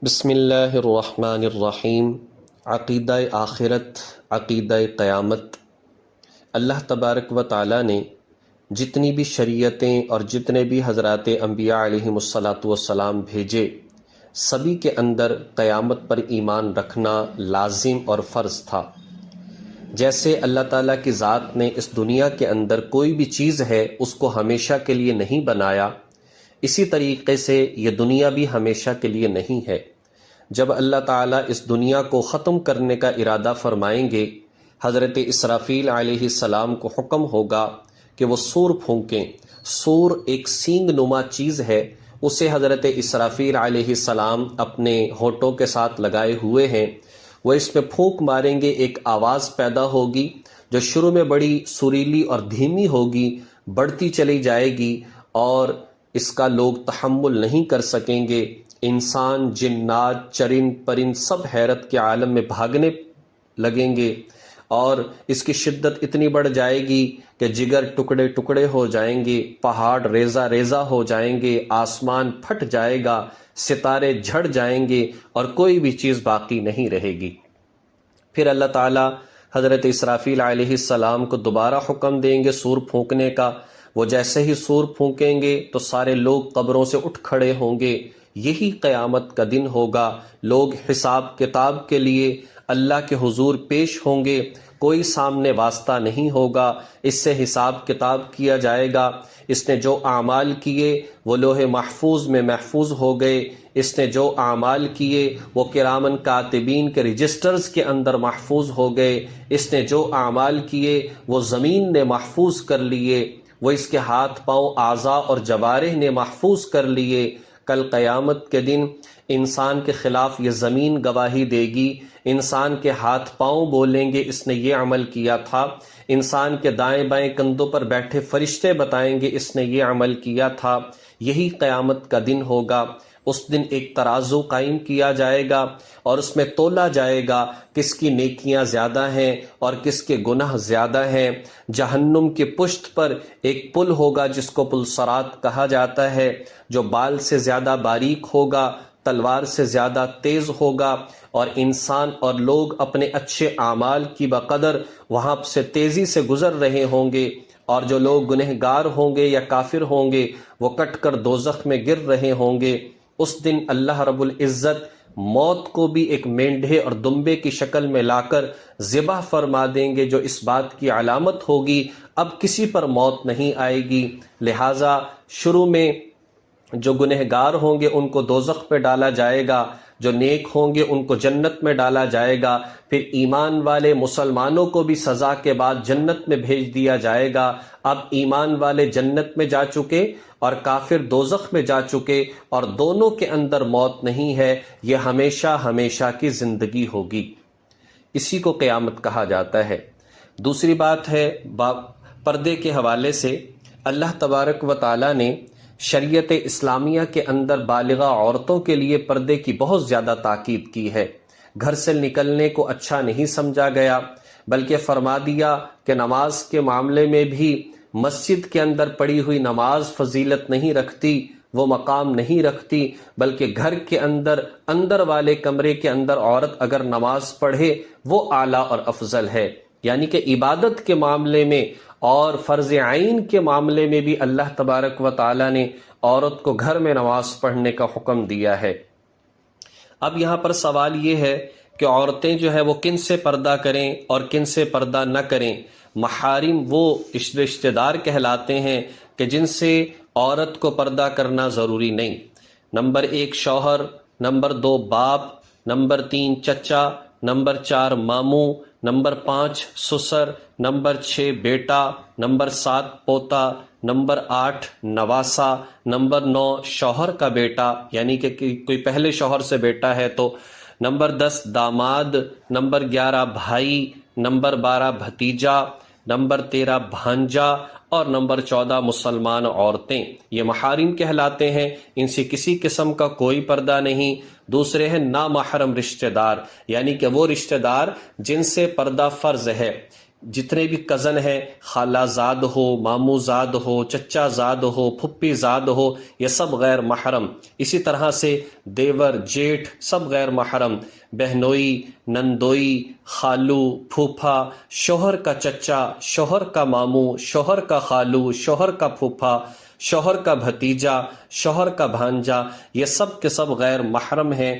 بسم اللہ الرحمن الرحیم۔ عقیدہ آخرت، عقیدہ قیامت۔ اللہ تبارک و تعالیٰ نے جتنی بھی شریعتیں اور جتنے بھی حضرات انبیاء علیہم الصلاۃ والسلام بھیجے، سبھی کے اندر قیامت پر ایمان رکھنا لازم اور فرض تھا۔ جیسے اللہ تعالیٰ کی ذات نے اس دنیا کے اندر کوئی بھی چیز ہے اس کو ہمیشہ کے لیے نہیں بنایا، اسی طریقے سے یہ دنیا بھی ہمیشہ کے لیے نہیں ہے۔ جب اللہ تعالیٰ اس دنیا کو ختم کرنے کا ارادہ فرمائیں گے، حضرت اسرافیل علیہ السلام کو حکم ہوگا کہ وہ سور پھونکیں۔ سور ایک سینگ نما چیز ہے، اسے حضرت اسرافیل علیہ السلام اپنے ہونٹوں کے ساتھ لگائے ہوئے ہیں۔ وہ اس میں پھونک ماریں گے، ایک آواز پیدا ہوگی جو شروع میں بڑی سریلی اور دھیمی ہوگی، بڑھتی چلی جائے گی اور اس کا لوگ تحمل نہیں کر سکیں گے۔ انسان، جنات، چرند پرند سب حیرت کے عالم میں بھاگنے لگیں گے، اور اس کی شدت اتنی بڑھ جائے گی کہ جگر ٹکڑے ٹکڑے ہو جائیں گے، پہاڑ ریزہ ریزہ ہو جائیں گے، آسمان پھٹ جائے گا، ستارے جھڑ جائیں گے اور کوئی بھی چیز باقی نہیں رہے گی۔ پھر اللہ تعالیٰ حضرت اسرافیل علیہ السلام کو دوبارہ حکم دیں گے سور پھونکنے کا۔ وہ جیسے ہی سور پھونکیں گے تو سارے لوگ قبروں سے اٹھ کھڑے ہوں گے۔ یہی قیامت کا دن ہوگا۔ لوگ حساب کتاب کے لیے اللہ کے حضور پیش ہوں گے، کوئی سامنے واسطہ نہیں ہوگا، اس سے حساب کتاب کیا جائے گا۔ اس نے جو اعمال کیے وہ لوح محفوظ میں محفوظ ہو گئے، اس نے جو اعمال کیے وہ کرامن کاتبین کے رجسٹرز کے اندر محفوظ ہو گئے، اس نے جو اعمال کیے وہ زمین نے محفوظ کر لیے، وہ اس کے ہاتھ پاؤں اعضاء اور جوارح نے محفوظ کر لیے۔ کل قیامت کے دن انسان کے خلاف یہ زمین گواہی دے گی، انسان کے ہاتھ پاؤں بولیں گے اس نے یہ عمل کیا تھا، انسان کے دائیں بائیں کندھوں پر بیٹھے فرشتے بتائیں گے اس نے یہ عمل کیا تھا۔ یہی قیامت کا دن ہوگا۔ اس دن ایک ترازو قائم کیا جائے گا اور اس میں تولا جائے گا کس کی نیکیاں زیادہ ہیں اور کس کے گناہ زیادہ ہیں۔ جہنم کی پشت پر ایک پل ہوگا جس کو پل صراط کہا جاتا ہے، جو بال سے زیادہ باریک ہوگا، تلوار سے زیادہ تیز ہوگا، اور انسان اور لوگ اپنے اچھے اعمال کی بقدر وہاں سے تیزی سے گزر رہے ہوں گے، اور جو لوگ گنہگار ہوں گے یا کافر ہوں گے وہ کٹ کر دوزخ میں گر رہے ہوں گے۔ اس دن اللہ رب العزت موت کو بھی ایک مینڈھے اور دمبے کی شکل میں لا کر ذبح فرما دیں گے، جو اس بات کی علامت ہوگی اب کسی پر موت نہیں آئے گی۔ لہٰذا شروع میں جو گنہگار ہوں گے ان کو دوزخ پہ ڈالا جائے گا، جو نیک ہوں گے ان کو جنت میں ڈالا جائے گا، پھر ایمان والے مسلمانوں کو بھی سزا کے بعد جنت میں بھیج دیا جائے گا۔ اب ایمان والے جنت میں جا چکے اور کافر دوزخ میں جا چکے، اور دونوں کے اندر موت نہیں ہے، یہ ہمیشہ ہمیشہ کی زندگی ہوگی۔ اسی کو قیامت کہا جاتا ہے۔ دوسری بات ہے پردے کے حوالے سے اللہ تبارک و تعالیٰ نے شریعت اسلامیہ کے اندر بالغہ عورتوں کے لیے پردے کی بہت زیادہ تاکید کی ہے۔ گھر سے نکلنے کو اچھا نہیں سمجھا گیا، بلکہ فرما دیا کہ نماز کے معاملے میں بھی مسجد کے اندر پڑھی ہوئی نماز فضیلت نہیں رکھتی، وہ مقام نہیں رکھتی، بلکہ گھر کے اندر اندر والے کمرے کے اندر عورت اگر نماز پڑھے وہ اعلیٰ اور افضل ہے۔ یعنی کہ عبادت کے معاملے میں اور فرض عین کے معاملے میں بھی اللہ تبارک و تعالیٰ نے عورت کو گھر میں نماز پڑھنے کا حکم دیا ہے۔ اب یہاں پر سوال یہ ہے کہ عورتیں جو ہے وہ کن سے پردہ کریں اور کن سے پردہ نہ کریں۔ محارم وہ رشتہ دار کہلاتے ہیں کہ جن سے عورت کو پردہ کرنا ضروری نہیں۔ نمبر 1 شوہر، نمبر 2 باپ، نمبر 3 چچا، نمبر 4 ماموں، نمبر 5 سسر، نمبر 6 بیٹا، نمبر 7 پوتا، نمبر 8 نواسا، نمبر 9 شوہر کا بیٹا یعنی کہ کوئی پہلے شوہر سے بیٹا ہے تو، نمبر 10 داماد، نمبر 11 بھائی، نمبر 12 بھتیجا، نمبر 13 بھانجا، اور نمبر 14 مسلمان عورتیں۔ یہ محارم کہلاتے ہیں، ان سے کسی قسم کا کوئی پردہ نہیں۔ دوسرے ہیں نامحرم رشتہ دار، یعنی کہ وہ رشتہ دار جن سے پردہ فرض ہے۔ جتنے بھی کزن ہیں، خالہ زاد ہو، ماموں زاد ہو، چچا زاد ہو، پھپھی زاد ہو، یہ سب غیر محرم۔ اسی طرح سے دیور، جیٹھ، سب غیر محرم، بہنوئی، نندوئی، خالو، پھوپھا، شوہر کا چچا، شوہر کا ماموں، شوہر کا خالو، شوہر کا پھوپھا، شوہر کا بھتیجا، شوہر کا بھانجا، یہ سب کے سب غیر محرم ہیں۔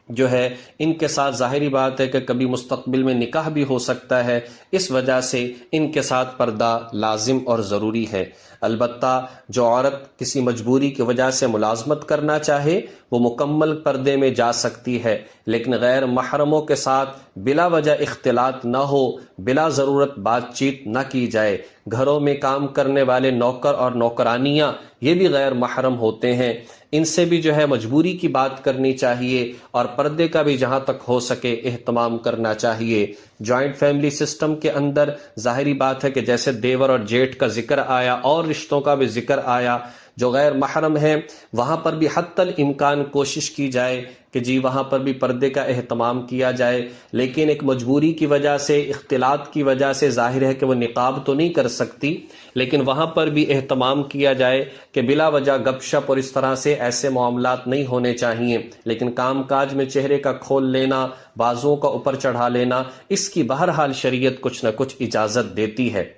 جو ہے ان کے ساتھ ظاہری بات ہے کہ کبھی مستقبل میں نکاح بھی ہو سکتا ہے، اس وجہ سے ان کے ساتھ پردہ لازم اور ضروری ہے۔ البتہ جو عورت کسی مجبوری کی وجہ سے ملازمت کرنا چاہے وہ مکمل پردے میں جا سکتی ہے، لیکن غیر محرموں کے ساتھ بلا وجہ اختلاط نہ ہو، بلا ضرورت بات چیت نہ کی جائے۔ گھروں میں کام کرنے والے نوکر اور نوکرانیاں یہ بھی غیر محرم ہوتے ہیں، ان سے بھی جو ہے مجبوری کی بات کرنی چاہیے اور پردے کا بھی جہاں تک ہو سکے اہتمام کرنا چاہیے۔ جوائنٹ فیملی سسٹم کے اندر ظاہری بات ہے کہ جیسے دیور اور جیٹھ کا ذکر آیا اور رشتوں کا بھی ذکر آیا جو غیر محرم ہیں، وہاں پر بھی حتی الامکان کوشش کی جائے کہ جی وہاں پر بھی پردے کا اہتمام کیا جائے، لیکن ایک مجبوری کی وجہ سے، اختلاط کی وجہ سے ظاہر ہے کہ وہ نقاب تو نہیں کر سکتی، لیکن وہاں پر بھی اہتمام کیا جائے کہ بلا وجہ گپ شپ اور اس طرح سے ایسے معاملات نہیں ہونے چاہیے۔ لیکن کام کاج میں چہرے کا کھول لینا، بازوؤں کا اوپر چڑھا لینا، اس کی بہرحال شریعت کچھ نہ کچھ اجازت دیتی ہے۔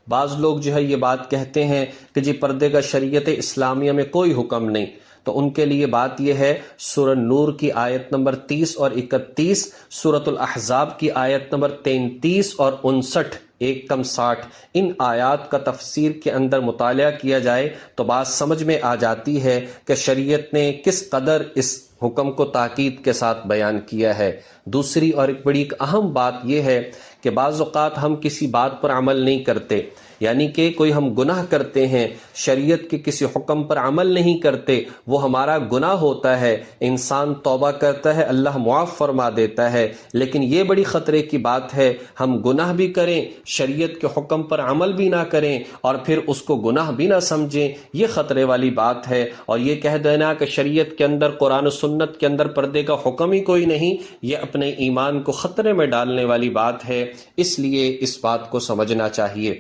بعض لوگ جو ہے یہ بات کہتے ہیں کہ جی پردے کا شریعت اسلامیہ میں کوئی حکم نہیں، تو ان کے لیے بات یہ ہے سورہ نور کی آیت نمبر 30 اور 31، سورۃ الاحزاب کی آیت نمبر 33 اور 59، 1 کم 60، ان آیات کا تفسیر کے اندر مطالعہ کیا جائے تو بات سمجھ میں آ جاتی ہے کہ شریعت نے کس قدر اس حکم کو تاکید کے ساتھ بیان کیا ہے۔ دوسری اور ایک بڑی اہم بات یہ ہے کہ بعض اوقات ہم کسی بات پر عمل نہیں کرتے، یعنی کہ کوئی ہم گناہ کرتے ہیں، شریعت کے کسی حکم پر عمل نہیں کرتے، وہ ہمارا گناہ ہوتا ہے، انسان توبہ کرتا ہے، اللہ معاف فرما دیتا ہے، لیکن یہ بڑی خطرے کی بات ہے ہم گناہ بھی کریں، شریعت کے حکم پر عمل بھی نہ کریں اور پھر اس کو گناہ بھی نہ سمجھیں، یہ خطرے والی بات ہے۔ اور یہ کہہ دینا کہ شریعت کے اندر، قرآن و سنت کے اندر پردے کا حکم ہی کوئی نہیں، یہ اپنے ایمان کو خطرے میں ڈالنے والی بات ہے، اس لیے اس بات کو سمجھنا چاہیے۔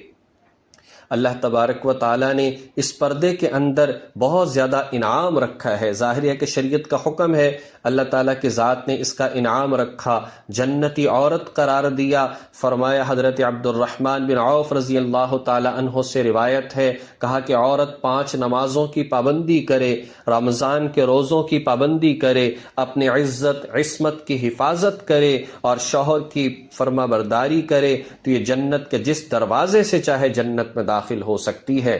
اللہ تبارک و تعالیٰ نے اس پردے کے اندر بہت زیادہ انعام رکھا ہے۔ ظاہر ہے کہ شریعت کا حکم ہے، اللہ تعالیٰ کی ذات نے اس کا انعام رکھا، جنتی عورت قرار دیا۔ فرمایا حضرت عبد الرحمن بن عوف رضی اللہ تعالیٰ عنہ سے روایت ہے، کہا کہ عورت 5 نمازوں کی پابندی کرے، رمضان کے روزوں کی پابندی کرے، اپنی عزت عصمت کی حفاظت کرے اور شوہر کی فرما برداری کرے تو یہ جنت کے جس دروازے سے چاہے جنت میں داخل ہو سکتی ہے۔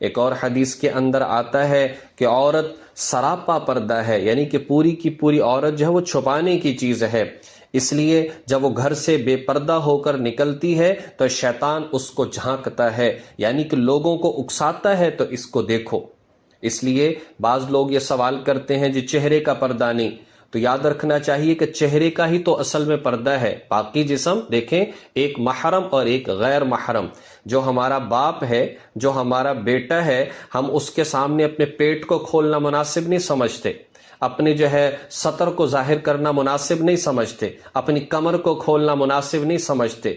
ایک اور حدیث کے اندر آتا ہے کہ عورت سراپا پردہ ہے، یعنی کہ پوری کی پوری عورت جو ہے وہ چھپانے کی چیز ہے، اس لیے جب وہ گھر سے بے پردہ ہو کر نکلتی ہے تو شیطان اس کو جھانکتا ہے، یعنی کہ لوگوں کو اکساتا ہے تو اس کو دیکھو۔ اس لیے بعض لوگ یہ سوال کرتے ہیں جی چہرے کا پردہ نہیں، تو یاد رکھنا چاہیے کہ چہرے کا ہی تو اصل میں پردہ ہے، باقی جسم دیکھیں ایک محرم اور ایک غیر محرم۔ جو ہمارا باپ ہے، جو ہمارا بیٹا ہے، ہم اس کے سامنے اپنے پیٹ کو کھولنا مناسب نہیں سمجھتے، اپنے جو ہے سطر کو ظاہر کرنا مناسب نہیں سمجھتے، اپنی کمر کو کھولنا مناسب نہیں سمجھتے،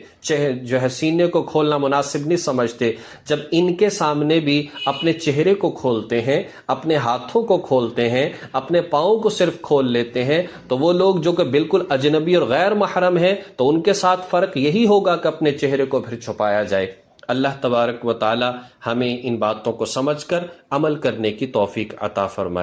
جو ہے سینے کو کھولنا مناسب نہیں سمجھتے۔ جب ان کے سامنے بھی اپنے چہرے کو کھولتے ہیں، اپنے ہاتھوں کو کھولتے ہیں، اپنے پاؤں کو صرف کھول لیتے ہیں، تو وہ لوگ جو کہ بالکل اجنبی اور غیر محرم ہیں تو ان کے ساتھ فرق یہی ہوگا کہ اپنے چہرے کو پھر چھپایا جائے۔ اللہ تبارک و تعالی ہمیں ان باتوں کو سمجھ کر عمل کرنے کی توفیق عطا فرمائے۔